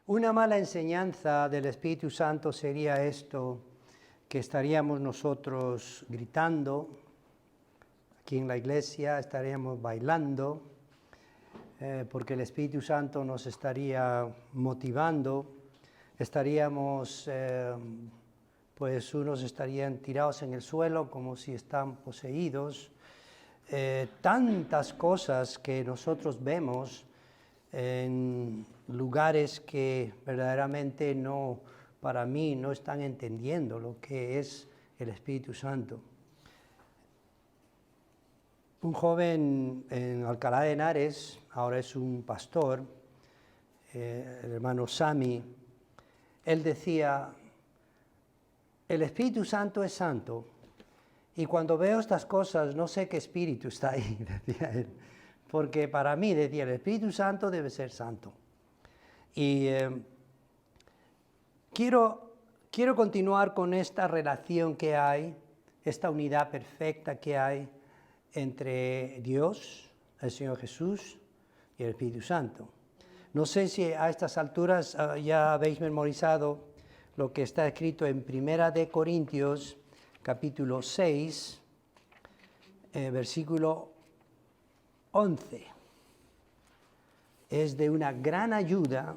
Una mala enseñanza del Espíritu Santo sería esto, que estaríamos nosotros gritando, aquí en la iglesia estaríamos bailando, porque el Espíritu Santo nos estaría motivando, estaríamos, pues unos estarían tirados en el suelo como si están poseídos, tantas cosas que nosotros vemos en lugares que verdaderamente no, para mí, no están entendiendo lo que es el Espíritu Santo. Un joven en Alcalá de Henares, ahora es un pastor, el hermano Sami, él decía, el Espíritu Santo es santo, y cuando veo estas cosas no sé qué espíritu está ahí, decía él, porque para mí, decía, el Espíritu Santo debe ser santo. Y quiero continuar con esta relación que hay, esta unidad perfecta que hay entre Dios, el Señor Jesús y el Espíritu Santo. No sé si a estas alturas ya habéis memorizado lo que está escrito en 1 de Corintios, capítulo 6, versículo 11. Es de una gran ayuda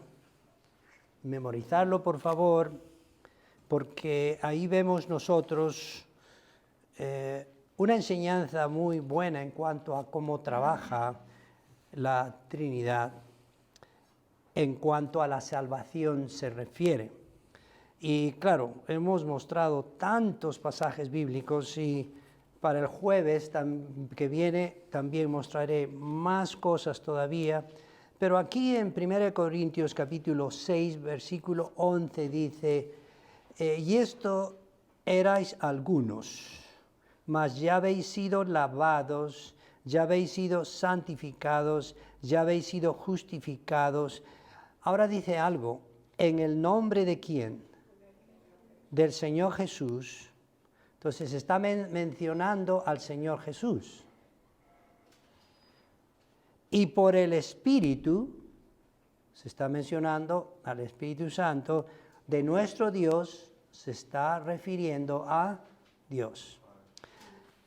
memorizarlo, por favor, porque ahí vemos nosotros una enseñanza muy buena en cuanto a cómo trabaja la Trinidad, en cuanto a la salvación se refiere. Y claro, hemos mostrado tantos pasajes bíblicos y para el jueves que viene también mostraré más cosas todavía. Pero aquí en 1 Corintios capítulo 6, versículo 11 dice, y esto erais algunos, mas ya habéis sido lavados, ya habéis sido santificados, ya habéis sido justificados. Ahora dice algo, ¿en el nombre de quién? Del Señor Jesús. Entonces está mencionando al Señor Jesús. Y por el Espíritu, se está mencionando al Espíritu Santo, de nuestro Dios, se está refiriendo a Dios.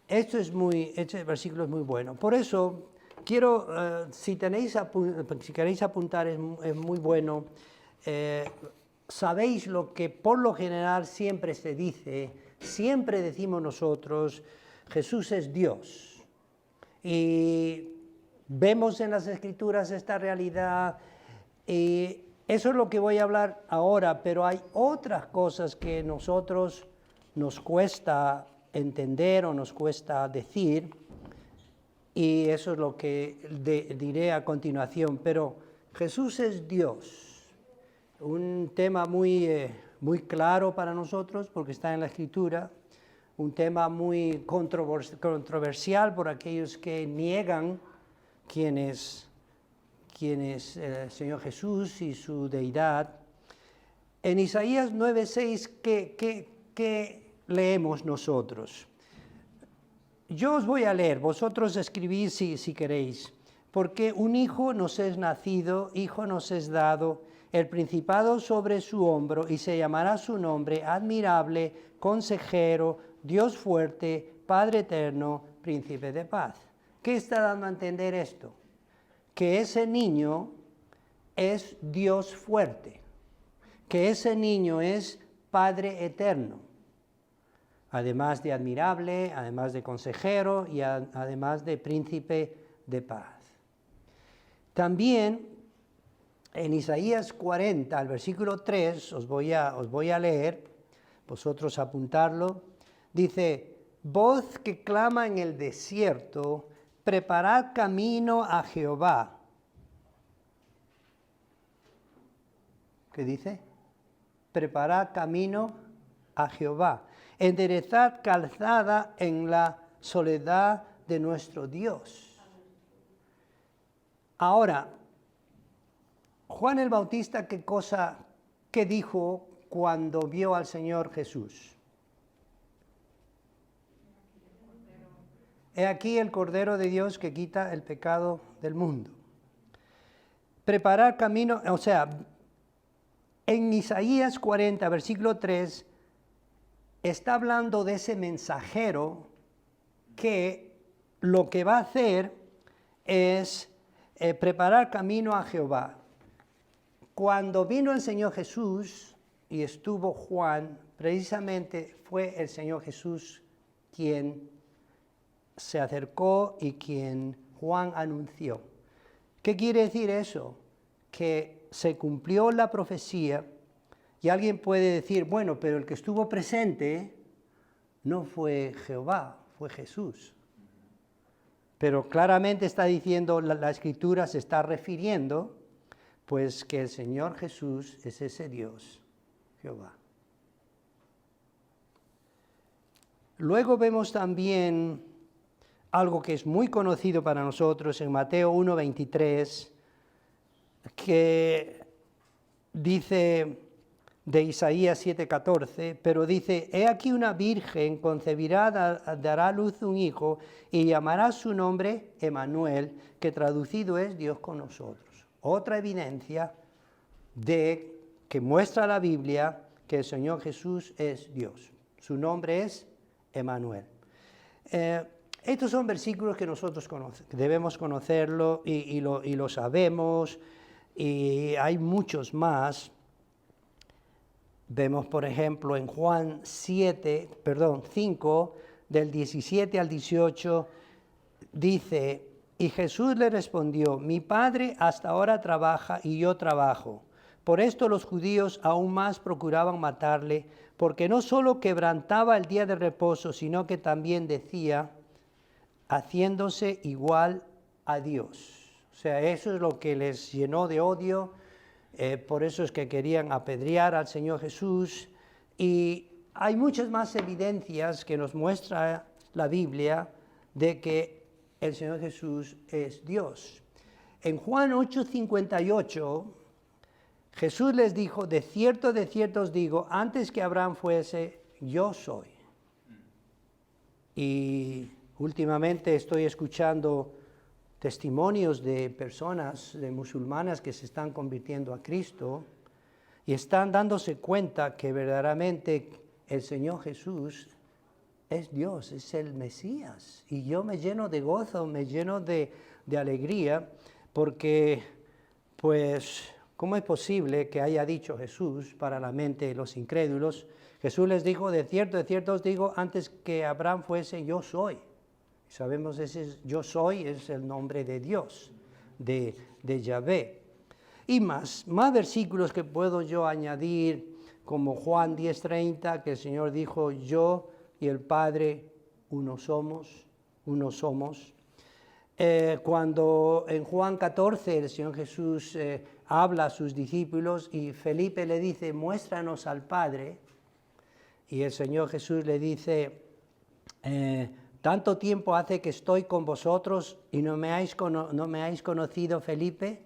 Este versículo es muy bueno. Por eso, quiero, si queréis apuntar, es muy bueno. Sabéis lo que por lo general siempre se dice, siempre decimos nosotros, Jesús es Dios. Y vemos en las Escrituras esta realidad, y eso es lo que voy a hablar ahora, pero hay otras cosas que nosotros nos cuesta entender o nos cuesta decir, y eso es lo que diré a continuación. Pero Jesús es Dios, un tema muy claro para nosotros porque está en la Escritura, un tema muy controversial por aquellos que niegan quién es el Señor Jesús y su deidad. En Isaías 9:6, ¿qué leemos nosotros? Yo os voy a leer, vosotros escribís si queréis. Porque un hijo nos es nacido, hijo nos es dado, el principado sobre su hombro, y se llamará su nombre admirable, consejero, Dios fuerte, Padre eterno, príncipe de paz. ¿Qué está dando a entender esto? Que ese niño es Dios fuerte, que ese niño es Padre eterno, además de admirable, además de consejero y además de príncipe de paz. También en Isaías 40, al versículo 3, os voy a leer, vosotros apuntarlo, dice, voz que clama en el desierto, preparad camino a Jehová. ¿Qué dice? Preparad camino a Jehová. Enderezad calzada en la soledad de nuestro Dios. Ahora, Juan el Bautista, ¿qué dijo cuando vio al Señor Jesús? He aquí el Cordero de Dios que quita el pecado del mundo. Preparar camino, o sea, En Isaías 40, versículo 3, está hablando de ese mensajero que lo que va a hacer es preparar camino a Jehová. Cuando vino el Señor Jesús y estuvo Juan, precisamente fue el Señor Jesús quien se acercó y quien Juan anunció. ¿Qué quiere decir eso? Que se cumplió la profecía y alguien puede decir, bueno, pero el que estuvo presente no fue Jehová, fue Jesús. Pero claramente está diciendo, la Escritura se está refiriendo, pues que el Señor Jesús es ese Dios, Jehová. Luego vemos también algo que es muy conocido para nosotros en Mateo 1:23, que dice de Isaías 7:14, pero dice, he aquí una virgen concebirá, dará a luz un hijo y llamará su nombre Emmanuel, que traducido es Dios con nosotros. Otra evidencia de que muestra la Biblia que el Señor Jesús es Dios. Su nombre es Emmanuel. Estos son versículos que nosotros debemos conocerlo y lo sabemos, y hay muchos más. Vemos, por ejemplo, en Juan 5, del 17 al 18, dice, y Jesús le respondió, mi Padre hasta ahora trabaja y yo trabajo. Por esto los judíos aún más procuraban matarle, porque no solo quebrantaba el día de reposo, sino que también decía, haciéndose igual a Dios. O sea, eso es lo que les llenó de odio. Por eso es que querían apedrear al Señor Jesús. Y hay muchas más evidencias que nos muestra la Biblia de que el Señor Jesús es Dios. En Juan 8:58, Jesús les dijo, de cierto os digo, antes que Abraham fuese, yo soy. Y últimamente estoy escuchando testimonios de personas, de musulmanas que se están convirtiendo a Cristo y están dándose cuenta que verdaderamente el Señor Jesús es Dios, es el Mesías. Y yo me lleno de gozo, me lleno de alegría, porque, pues, ¿cómo es posible que haya dicho Jesús para la mente de los incrédulos? Jesús les dijo, de cierto os digo, antes que Abraham fuese, yo soy. Sabemos ese yo soy es el nombre de Dios, de Yahvé. Y más versículos que puedo yo añadir, como Juan 10:30, que el Señor dijo, yo y el Padre uno somos. Cuando en Juan 14 el Señor Jesús habla a sus discípulos y Felipe le dice, muéstranos al Padre. Y el Señor Jesús le dice, tanto tiempo hace que estoy con vosotros y no me habéis conocido, Felipe.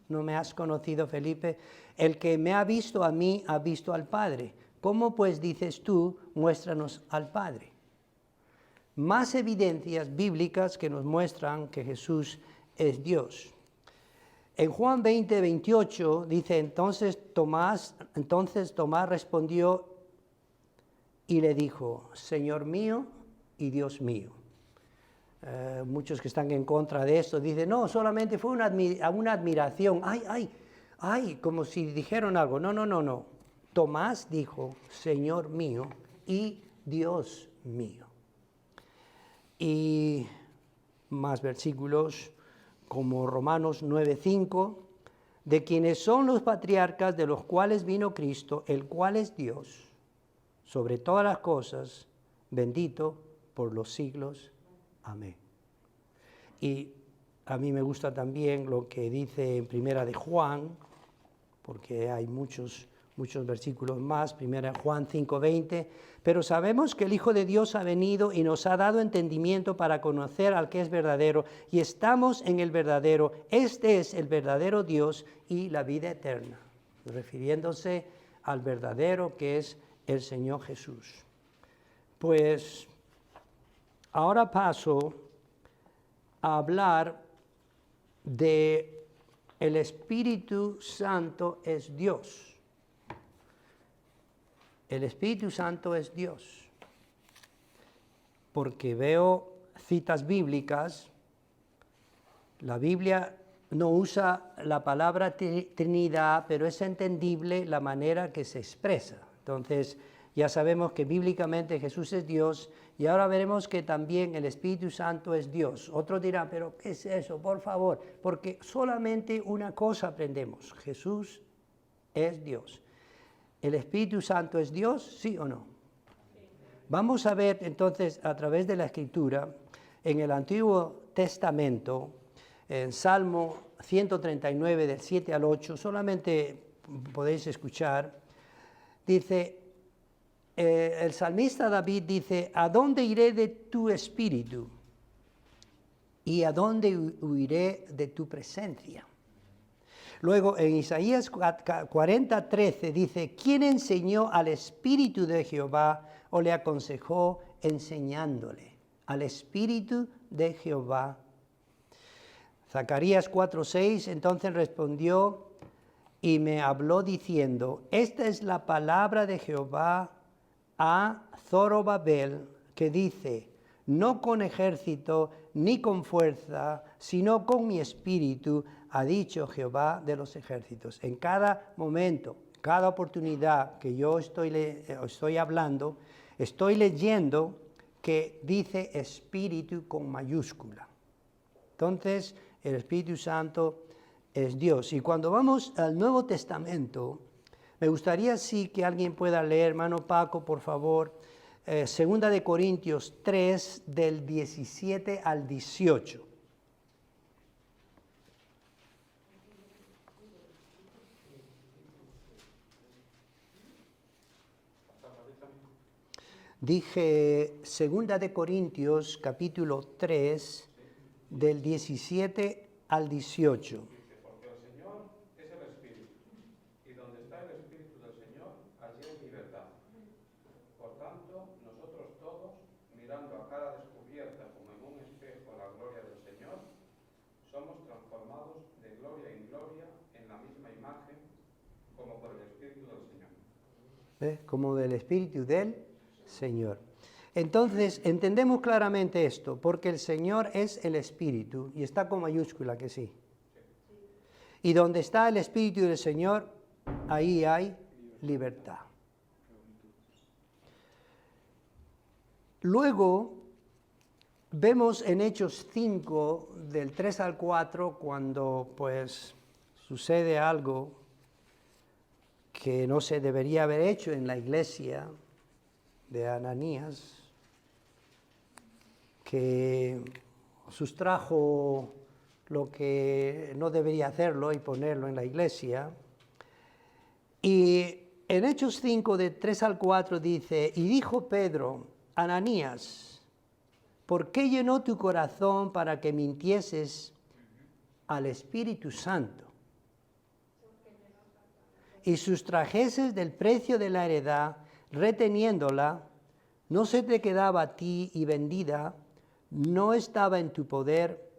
¿No me has conocido, Felipe? El que me ha visto a mí, ha visto al Padre. ¿Cómo pues dices tú, muéstranos al Padre? Más evidencias bíblicas que nos muestran que Jesús es Dios. En Juan 20:28 dice, entonces Tomás respondió y le dijo, Señor mío y Dios mío. Muchos que están en contra de esto dicen, no, solamente fue una admiración, ay, como si dijeron algo. No. Tomás dijo, Señor mío y Dios mío. Y más versículos como Romanos 9:5, de quienes son los patriarcas, de los cuales vino Cristo, el cual es Dios, sobre todas las cosas, bendito por los siglos. Amén. Y a mí me gusta también lo que dice en Primera de Juan, porque hay muchos versículos más. Primera de Juan 5:20. Pero sabemos que el Hijo de Dios ha venido y nos ha dado entendimiento para conocer al que es verdadero, y estamos en el verdadero. Este es el verdadero Dios y la vida eterna, refiriéndose al verdadero que es el Señor Jesús. Pues ahora paso a hablar de el Espíritu Santo es Dios. el Espíritu Santo es Dios. Porque veo citas bíblicas, la Biblia no usa la palabra Trinidad, pero es entendible la manera que se expresa. Entonces, ya sabemos que bíblicamente Jesús es Dios y ahora veremos que también el Espíritu Santo es Dios. Otros dirán, pero ¿qué es eso? Por favor, porque solamente una cosa aprendemos, Jesús es Dios. ¿El Espíritu Santo es Dios? ¿Sí o no? Vamos a ver entonces a través de la Escritura, en el Antiguo Testamento, en Salmo 139 del 7 al 8, solamente podéis escuchar, dice, el salmista David dice, ¿a dónde iré de tu espíritu? ¿Y a dónde huiré de tu presencia? Luego en Isaías 40:13 dice, ¿quién enseñó al Espíritu de Jehová o le aconsejó enseñándole? Al Espíritu de Jehová. Zacarías 4:6, entonces respondió y me habló diciendo, esta es la palabra de Jehová a Zorobabel, que dice, no con ejército ni con fuerza, sino con mi espíritu, ha dicho Jehová de los ejércitos. En cada momento, cada oportunidad que yo estoy hablando, estoy leyendo que dice espíritu con mayúscula. Entonces, el Espíritu Santo es Dios. Y cuando vamos al Nuevo Testamento, me gustaría sí que alguien pueda leer, hermano Paco, por favor, 2 de Corintios 3, del 17 al 18. Dije 2 de Corintios, capítulo 3, del 17 al 18. Porque el Señor es el Espíritu, y donde está el Espíritu del Señor, allí hay libertad. Por tanto, nosotros todos, mirando a cara descubierta como en un espejo la gloria del Señor, somos transformados de gloria en gloria en la misma imagen, como por el Espíritu del Señor. Como del Espíritu del Señor. Entonces, entendemos claramente esto, porque el Señor es el Espíritu, y está con mayúscula que sí. Y donde está el Espíritu del Señor, ahí hay libertad. Luego, vemos en Hechos 5, del 3 al 4, cuando pues sucede algo que no se debería haber hecho en la iglesia de Ananías, que sustrajo lo que no debería hacerlo y ponerlo en la iglesia. Y en Hechos 5, de 3 al 4 dice, y dijo Pedro, Ananías, ¿por qué llenó tu corazón para que mintieses al Espíritu Santo y sustrajeses del precio de la heredad, reteniéndola? No se te quedaba a ti y vendida, no estaba en tu poder.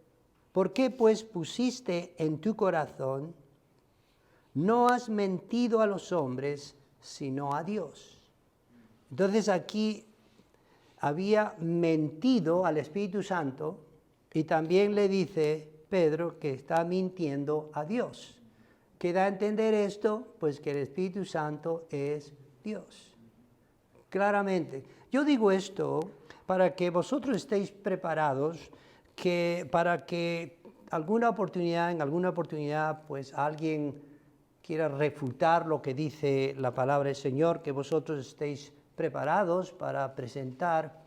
¿Por qué pues pusiste en tu corazón? No has mentido a los hombres, sino a Dios. Entonces aquí había mentido al Espíritu Santo y también le dice Pedro que está mintiendo a Dios. ¿Qué da a entender esto? Pues que el Espíritu Santo es Dios. Claramente. Yo digo esto para que vosotros estéis preparados, para que en alguna oportunidad, pues alguien quiera refutar lo que dice la palabra del Señor, que vosotros estéis preparados para presentar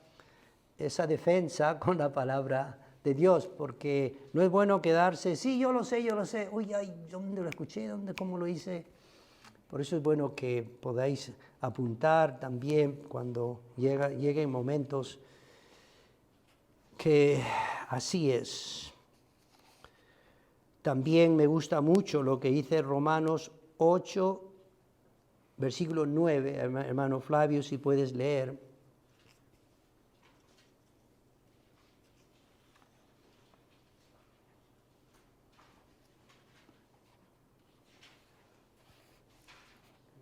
esa defensa con la palabra de Dios, porque no es bueno quedarse, sí, yo lo sé, uy, ay, ¿dónde lo escuché? ¿Cómo lo hice? Por eso es bueno que podáis apuntar también cuando lleguen momentos que así es. También me gusta mucho lo que dice Romanos 8, versículo 9, hermano Flavio, si puedes leer.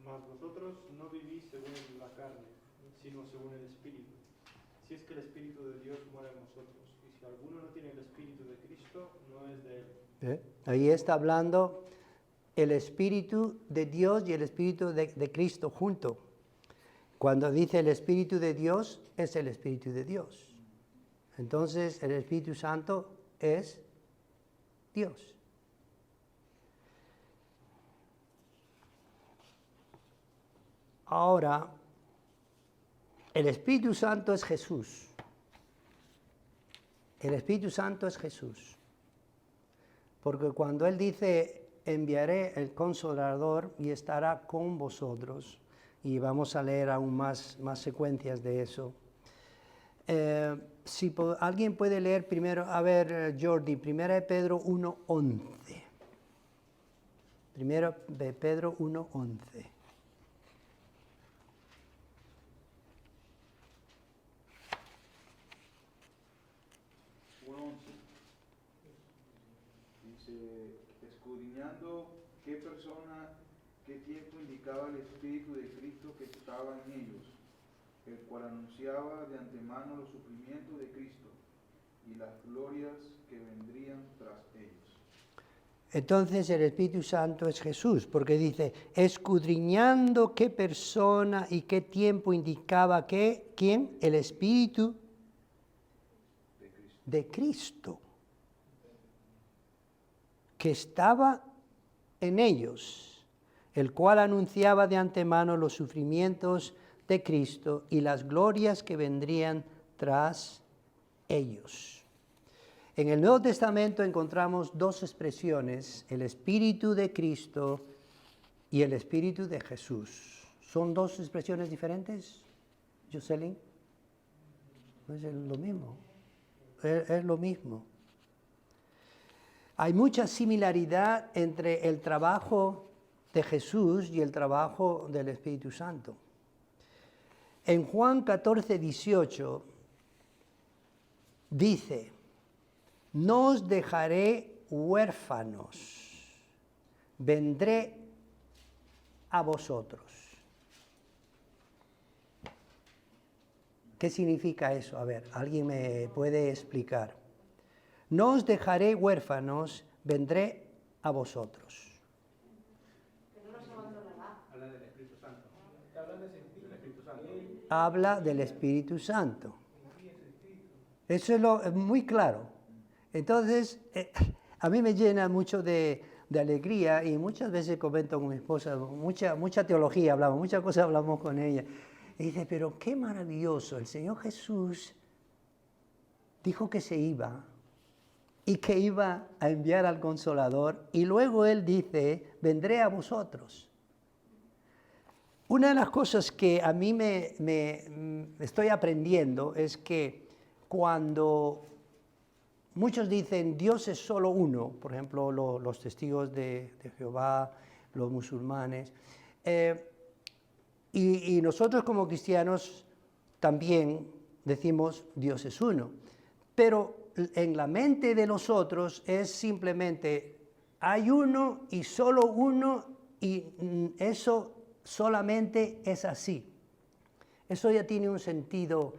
Mas Mas vosotros no vivís según la carne, sino según el Espíritu. Si es que el Espíritu de Dios mora en vosotros. Y si alguno no tiene el Espíritu de Cristo, no es de él. Ahí está hablando el Espíritu de Dios y el Espíritu de Cristo junto. Cuando dice el Espíritu de Dios, es el Espíritu de Dios. Entonces el Espíritu Santo es Dios. Ahora, el Espíritu Santo es Jesús. El Espíritu Santo es Jesús. Porque cuando Él dice, enviaré el Consolador y estará con vosotros, y vamos a leer aún más secuencias de eso. Si alguien puede leer primero, a ver, Jordi, 1 de Pedro 1:11. 1 de Pedro 1:11. Dice, escudriñando qué persona, qué tiempo indicaba el Espíritu de Cristo que estaba en ellos, el cual anunciaba de antemano los sufrimientos de Cristo y las glorias que vendrían tras ellos. Entonces el Espíritu Santo es Jesús, porque dice, escudriñando qué persona y qué tiempo indicaba que, ¿quién? El Espíritu de Cristo, que estaba en ellos, el cual anunciaba de antemano los sufrimientos de Cristo y las glorias que vendrían tras ellos. En el Nuevo Testamento encontramos dos expresiones, el Espíritu de Cristo y el Espíritu de Jesús. ¿Son dos expresiones diferentes, Jocelyn? Es lo mismo, es lo mismo. Hay mucha similaridad entre el trabajo de Jesús y el trabajo del Espíritu Santo. En Juan 14:18 dice, no os dejaré huérfanos, vendré a vosotros. ¿Qué significa eso? A ver, ¿alguien me puede explicar? No os dejaré huérfanos, vendré a vosotros. Habla del Espíritu Santo. Del Espíritu Santo. Habla del Espíritu Santo. Eso es muy claro. Entonces, a mí me llena mucho de alegría y muchas veces comento con mi esposa, mucha teología hablamos, muchas cosas hablamos con ella. Y dice, pero qué maravilloso, el Señor Jesús dijo que se iba y que iba a enviar al Consolador y luego Él dice, vendré a vosotros. Una de las cosas que a mí me estoy aprendiendo es que cuando muchos dicen Dios es solo uno, por ejemplo los testigos de Jehová, los musulmanes, y nosotros como cristianos también decimos Dios es uno, pero en la mente de nosotros es simplemente hay uno y solo uno y eso solamente es así. Eso ya tiene un sentido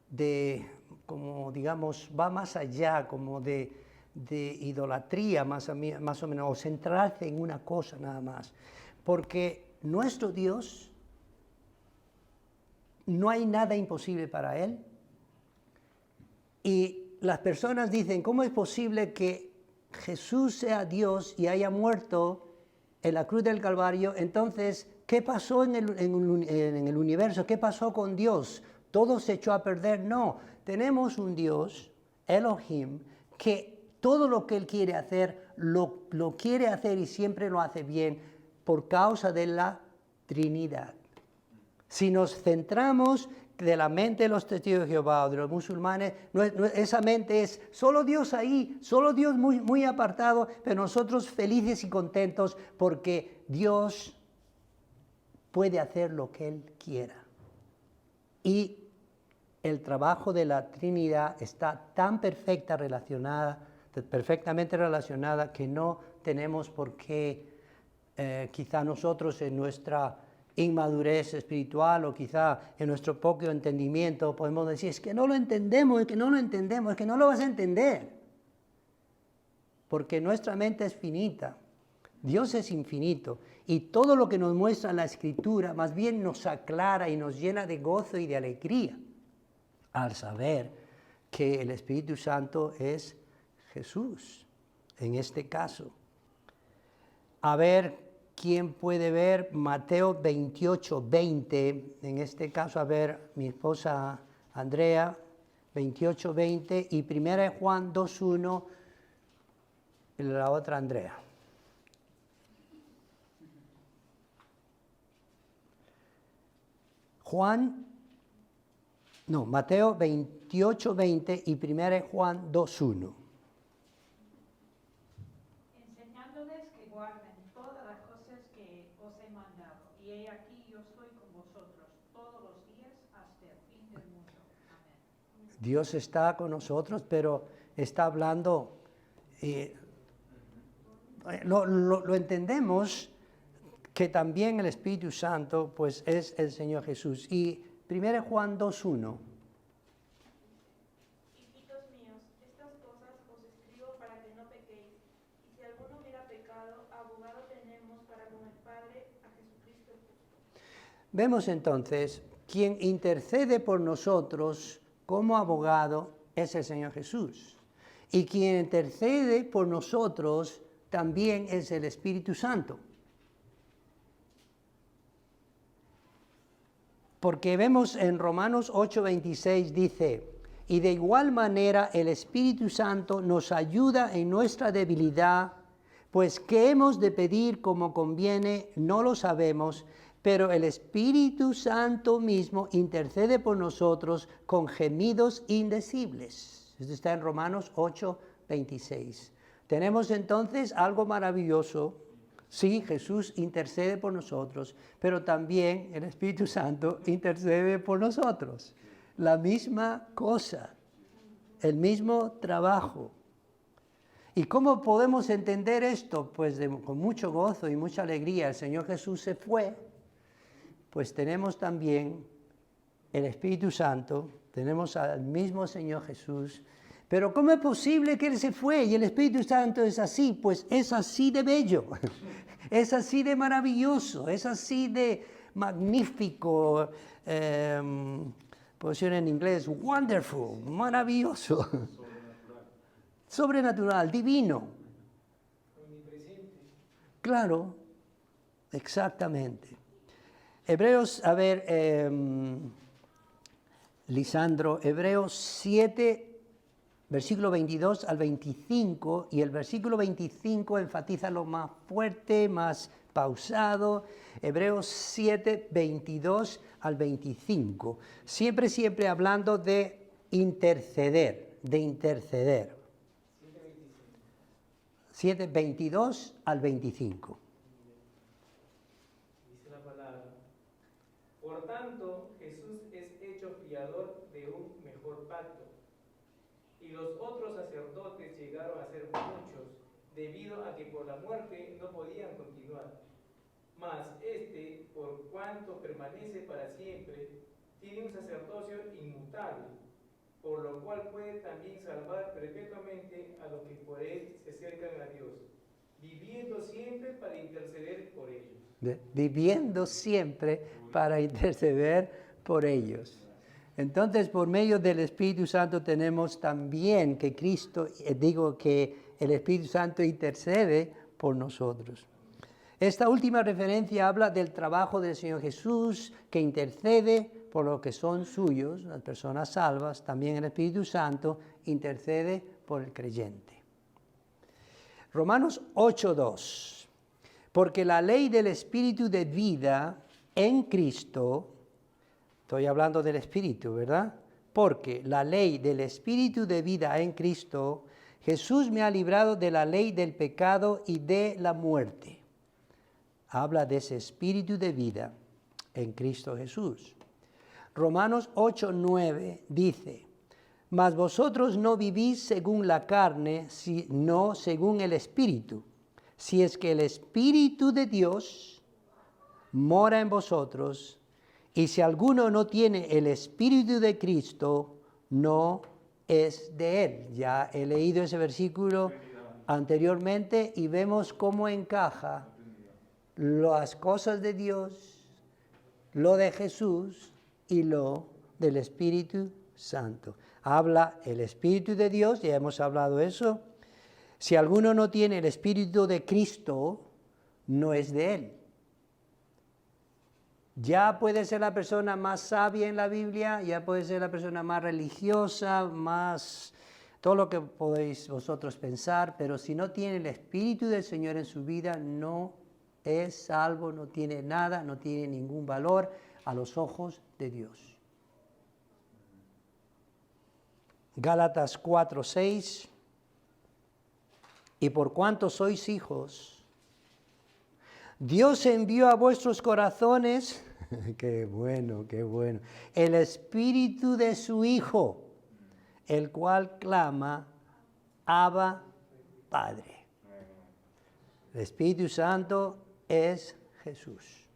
de, como digamos, va más allá, como de idolatría más o menos, o centrarse en una cosa nada más. Porque nuestro Dios, no hay nada imposible para Él. Y las personas dicen, ¿cómo es posible que Jesús sea Dios y haya muerto en la cruz del Calvario? Entonces, ¿qué pasó en el universo? ¿Qué pasó con Dios? ¿Todo se echó a perder? No, tenemos un Dios, Elohim, que todo lo que Él quiere hacer, lo quiere hacer y siempre lo hace bien por causa de la Trinidad. Si nos centramos de la mente de los testigos de Jehová o de los musulmanes, esa mente es solo Dios ahí, solo Dios muy, muy apartado, pero nosotros felices y contentos porque Dios puede hacer lo que Él quiera. Y el trabajo de la Trinidad está tan perfectamente relacionada que no tenemos por qué, quizá nosotros en nuestra inmadurez espiritual o quizá en nuestro poco entendimiento podemos decir, es que no lo entendemos, es que no lo entendemos, es que no lo vas a entender. Porque nuestra mente es finita, Dios es infinito y todo lo que nos muestra la Escritura más bien nos aclara y nos llena de gozo y de alegría al saber que el Espíritu Santo es Jesús, en este caso. A ver, ¿quién puede ver Mateo 28, 20? En este caso, a ver, mi esposa Andrea, 28, 20, y 1 Juan 2, 1, y la otra Andrea. Mateo 28, 20 y 1 Juan 2, 1. Enseñándoles que guarden todas las cosas que os he mandado, y he aquí yo estoy con vosotros todos los días hasta el fin del mundo. Amén. Dios está con nosotros, pero está hablando, lo entendemos que también el Espíritu Santo pues es el Señor Jesús. Y 1 Juan 2:1. Hijitos míos, estas cosas os escribo para que no pequéis. Y si alguno hubiera pecado, abogado tenemos para con el Padre a Jesucristo el justo. Vemos entonces, quien intercede por nosotros como abogado es el Señor Jesús. Y quien intercede por nosotros también es el Espíritu Santo. Porque vemos en Romanos 8:26 dice, y de igual manera el Espíritu Santo nos ayuda en nuestra debilidad, pues qué hemos de pedir como conviene, no lo sabemos, pero el Espíritu Santo mismo intercede por nosotros con gemidos indecibles. Esto está en Romanos 8:26. Tenemos entonces algo maravilloso. Sí, Jesús intercede por nosotros, pero también el Espíritu Santo intercede por nosotros. La misma cosa, el mismo trabajo. ¿Y cómo podemos entender esto? Pues con mucho gozo y mucha alegría. El Señor Jesús se fue, pues tenemos también el Espíritu Santo, tenemos al mismo Señor Jesús. Pero ¿cómo es posible que Él se fue y el Espíritu Santo es así? Pues es así de bello, es así de maravilloso, es así de magnífico, puedo decir en inglés, wonderful, maravilloso, sobrenatural, divino. Claro, exactamente. Hebreos, a ver, Lisandro, Hebreos 7, versículo 22 al 25, y el versículo 25 enfatiza lo más fuerte, más pausado. Hebreos 7, 22 al 25. Siempre hablando de interceder, 7, 22 al 25. Dice la palabra, por tanto, Jesús es hecho fiador de un mejor pacto. Y los otros sacerdotes llegaron a ser muchos, debido a que por la muerte no podían continuar. Mas este, por cuanto permanece para siempre, tiene un sacerdocio inmutable, por lo cual puede también salvar perpetuamente a los que por él se acercan a Dios, viviendo siempre para interceder por ellos. Viviendo siempre para interceder por ellos. Entonces, por medio del Espíritu Santo tenemos también que que el Espíritu Santo intercede por nosotros. Esta última referencia habla del trabajo del Señor Jesús, que intercede por los que son suyos, las personas salvas. También el Espíritu Santo intercede por el creyente. Romanos 8:2. Porque la ley del Espíritu de vida en Cristo, estoy hablando del Espíritu, ¿verdad? Porque la ley del Espíritu de vida en Cristo, Jesús me ha librado de la ley del pecado y de la muerte. Habla de ese Espíritu de vida en Cristo Jesús. Romanos 8:9 dice, mas vosotros no vivís según la carne, sino según el Espíritu. Si es que el Espíritu de Dios mora en vosotros, y si alguno no tiene el Espíritu de Cristo, no es de él. Ya he leído ese versículo anteriormente y vemos cómo encaja las cosas de Dios, lo de Jesús y lo del Espíritu Santo. Habla el Espíritu de Dios, ya hemos hablado eso. Si alguno no tiene el Espíritu de Cristo, no es de él. Ya puede ser la persona más sabia en la Biblia, ya puede ser la persona más religiosa, más todo lo que podéis vosotros pensar, pero si no tiene el Espíritu del Señor en su vida, no es salvo, no tiene nada, no tiene ningún valor a los ojos de Dios. Gálatas 4:6. Y por cuanto sois hijos, Dios envió a vuestros corazones, qué bueno, el Espíritu de su Hijo, el cual clama, Abba, Padre. El Espíritu Santo es Jesús.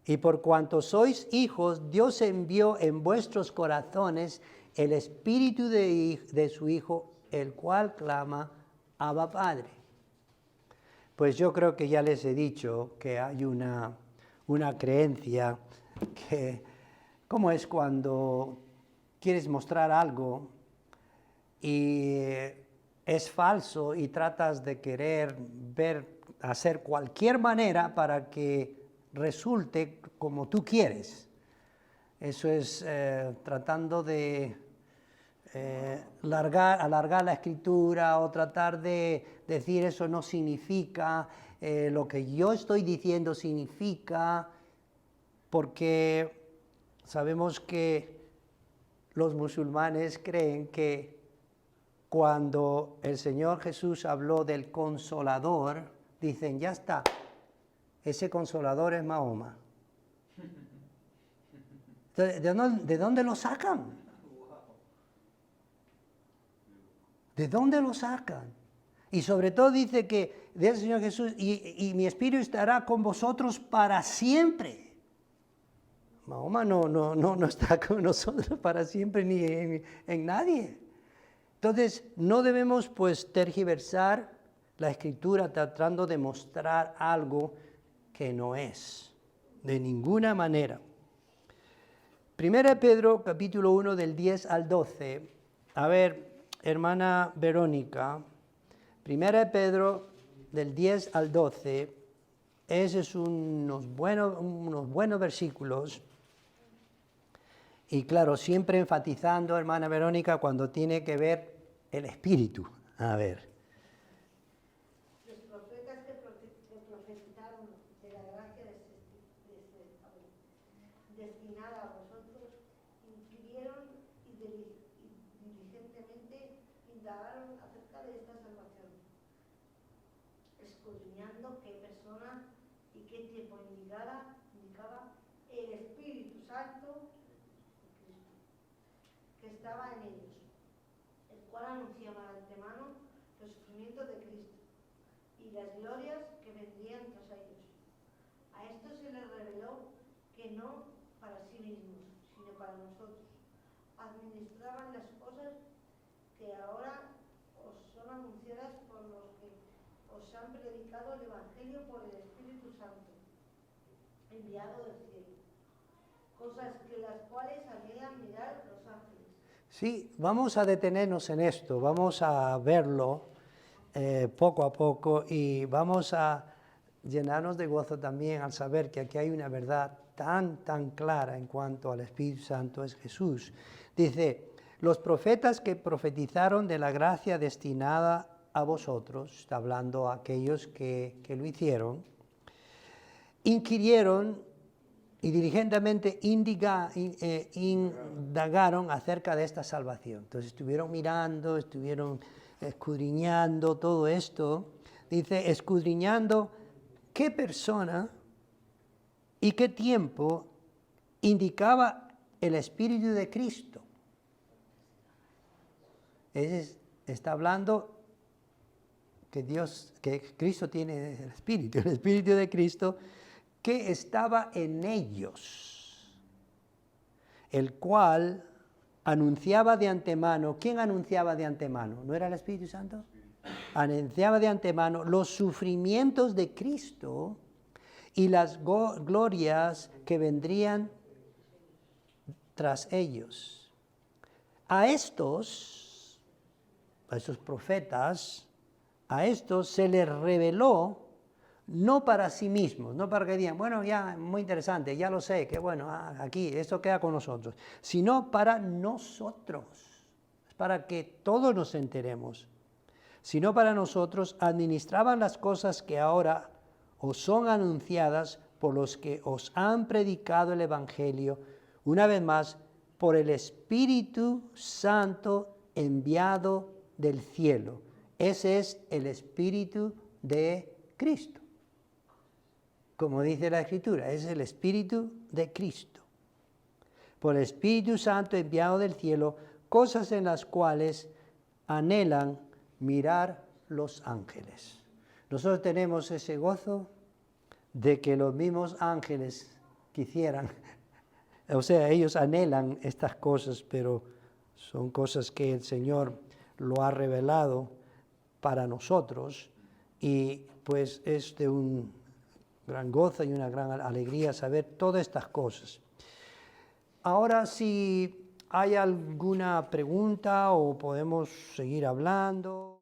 Y por cuanto sois hijos, Dios envió en vuestros corazones el Espíritu de su Hijo, el cual clama, Abba, Padre. Pues yo creo que ya les he dicho que hay una creencia que, ¿cómo es cuando quieres mostrar algo y es falso y tratas de querer hacer cualquier manera para que resulte como tú quieres? Eso es tratando de alargar la escritura o tratar de decir eso no significa, lo que yo estoy diciendo significa, porque sabemos que los musulmanes creen que cuando el Señor Jesús habló del Consolador, dicen, ya está, ese Consolador es Mahoma. ¿De dónde lo sacan? ¿De dónde lo sacan? Y sobre todo dice que del Señor Jesús, y mi Espíritu estará con vosotros para siempre. Mahoma no está con nosotros para siempre ni en nadie. Entonces, no debemos pues tergiversar la Escritura tratando de mostrar algo que no es, de ninguna manera. 1 Pedro, capítulo 1, del 10 al 12. A ver, hermana Verónica, 1 Pedro, del 10 al 12, esos son unos buenos versículos. Y claro, siempre enfatizando, hermana Verónica, cuando tiene que ver el Espíritu. A ver. Los profetas que profetizaron de la gracia destinada a vosotros, inquirieron y diligentemente indagaron acerca de esta salvación, escudriñando qué persona y qué tiempo indicaba el Espíritu Santo que estaba en ellos, el cual anunciaba de antemano los sufrimientos de Cristo y las glorias que vendrían tras ellos. A esto se les reveló que no para sí mismos, sino para nosotros, administraban las cosas que ahora os son anunciadas por los que os han predicado el Evangelio por el Espíritu Santo, enviado del cielo, cosas que las cuales anhelan mirar los ángeles. Sí, vamos a detenernos en esto, vamos a verlo poco a poco y vamos a llenarnos de gozo también al saber que aquí hay una verdad tan clara en cuanto al Espíritu Santo, es Jesús. Dice, los profetas que profetizaron de la gracia destinada a vosotros, está hablando a aquellos que lo hicieron, inquirieron y diligentemente indagaron acerca de esta salvación. Entonces estuvieron mirando, estuvieron escudriñando todo esto. Dice, escudriñando qué persona y qué tiempo indicaba el Espíritu de Cristo. Está hablando que Cristo tiene el Espíritu de Cristo que estaba en ellos, el cual anunciaba de antemano. ¿Quién anunciaba de antemano? ¿No era el Espíritu Santo? Anunciaba de antemano los sufrimientos de Cristo y las glorias que vendrían tras ellos. A estos profetas, a estos se les reveló no para sí mismos, no para que digan, bueno, ya, muy interesante, ya lo sé, que bueno, aquí, esto queda con nosotros, sino para nosotros, para que todos nos enteremos, sino para nosotros administraban las cosas que ahora os son anunciadas por los que os han predicado el Evangelio, una vez más, por el Espíritu Santo enviado del cielo. Ese es el Espíritu de Cristo. Como dice la Escritura, es el Espíritu de Cristo. Por el Espíritu Santo enviado del cielo, cosas en las cuales anhelan mirar los ángeles. Nosotros tenemos ese gozo de que los mismos ángeles quisieran, o sea, ellos anhelan estas cosas, pero son cosas que el Señor lo ha revelado para nosotros, y pues es de un gran gozo y una gran alegría saber todas estas cosas. Ahora, si hay alguna pregunta o podemos seguir hablando.